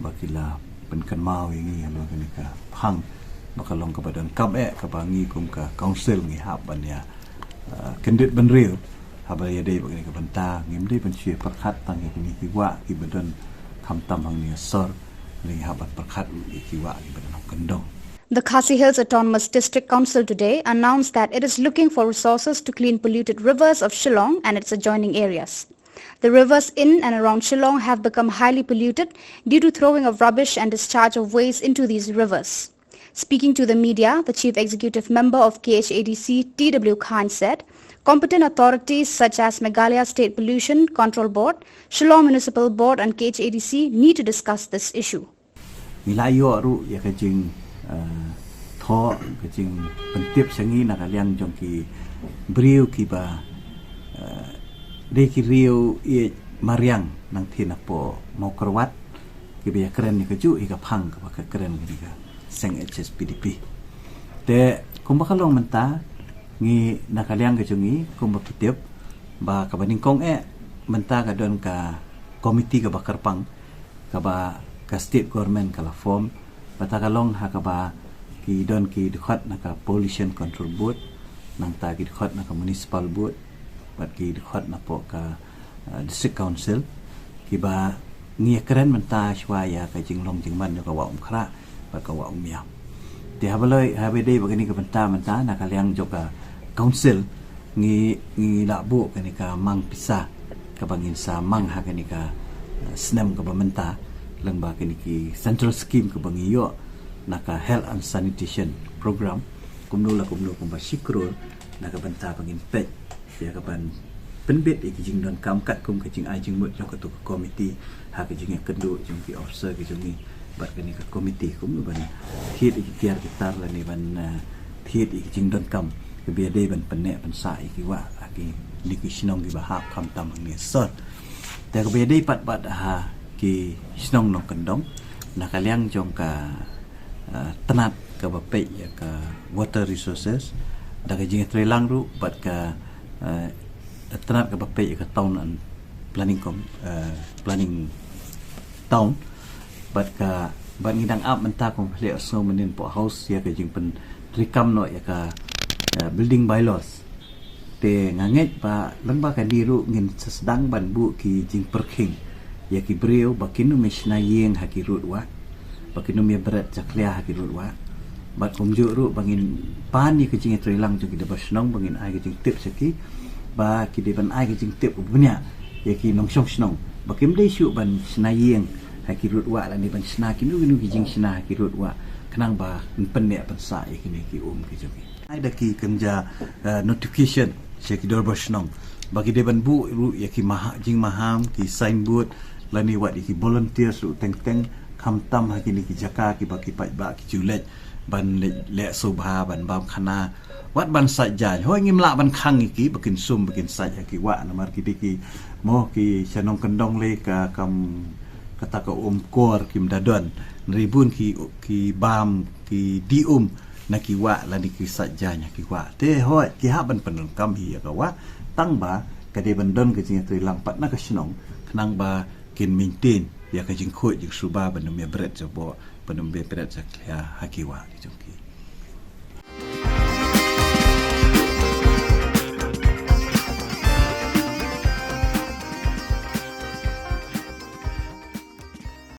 bakila penkan mau ini alo kenika hang makalong kepada kam kabangi kum ka council ngi haban ya kendit benril haba ya dei bagini ka banta ngimdei pencie perkhat tang ini kiwa ki bedan kam tamang ni sor ni haban perkhat kiwa ki bedan kendong. The Khasi Hills Autonomous District Council today announced that it is looking for resources to clean polluted rivers of Shillong and its adjoining areas. The rivers in and around Shillong have become highly polluted due to throwing of rubbish and discharge of waste into these rivers. Speaking to the media, the Chief Executive Member of KHADC, T.W. Khan, said competent authorities such as Meghalaya State Pollution Control Board, Shillong Municipal Board and KHADC need to discuss this issue. Milayo ru ya kajing tho kajing pentip sangi nakaliang jongki beriu kiba deki riu i mariang nang thina po mau kerwat kiba keren ni kaju ika phang ka keren ni ka seng HSPDP te kumbakalong menta ngi nakaliang kajungi kumbapitip ba kabaning kong menta ka don ka komiti ka bakarpang ka ba ka state government kala form batakalong hakaba ki don ki dikhat naka pollution control board nang ta ki dikhat naka municipal board bat ki dikhat na po ka district council ki ba ngi keren menta shwaya ka jinglong jingman ka wa khra ba ka wa mia te habaloi habede bagani ka menta naka liang joka council ngi labu kani ka mang pisa ka bangin sa mang ha kani ka snem ka menta lang ba kini ki central scheme ke bangiyo naka health and sanitation program kumno kumba sikrol naka banta pangin pet ya kapan penbet iki jing don kamkat kum ke jing ai jing mut jong ketu komiti ha ke jing kendu jong ki officer ke jong ni bat kini ka komiti kum ban hit iki tiar gitar la ni ban hit iki jing don kam ke bia de ban penek ban sa iki wa aki liki sinong ki bahap kam tam ni sot te ke bia de pat ha ki snong nong kendong nakaliang jong ka tenat ka bape ya ka water resources daga jing trelang ru bat ka tenat ka bape ya ka town and planning town bat ka ban ngidang up menta kong hle so menin po house ya ka jing pen trikam no ya ka building bylaws te nganget pa lang ba ka diru ngin sedang ban bu ki jing perking ya ki breu bakinu mesna yeng hakirut wa bakinu me berat jaklia hakirut wa bat kumju ru bangin pan ni kecing trilang jong ki basnong bangin ai kecing tip saki ba ki de ban ai kecing tip bunya ya ki nong song snong bakim de shu ban sna yeng hakirut wa la ni ban sna kinu kicing sna hakirut wa kenang ba pen ne pan sa ya ki ki ki jong ai da ki kenja notification seki dor basnong bagi de ban bu ru ya ki jing maham ki signboard lani wat ki volunteers lu teng kham tam ha ki ni ki jaka ki baki pai ba ki julet ban le subha ban bam khana wat ban sa jan hoi ngim la ban khang ki bakin sum bakin sa ki wa namar ki ki mo ki chanong kendong le ka kam kata ka kor kim dadon ribun ki bam ki dium na ki wa lani ki sa jan ki wa te hoi ki ha ban penung kam hi ka wa tang ba ka de ban don ka jing trilang pat na ka snong kenang ba kin maintain ya ka jing khoi jing suba banum ya bret jabo banum be bret jak ya hakiwa ki jongki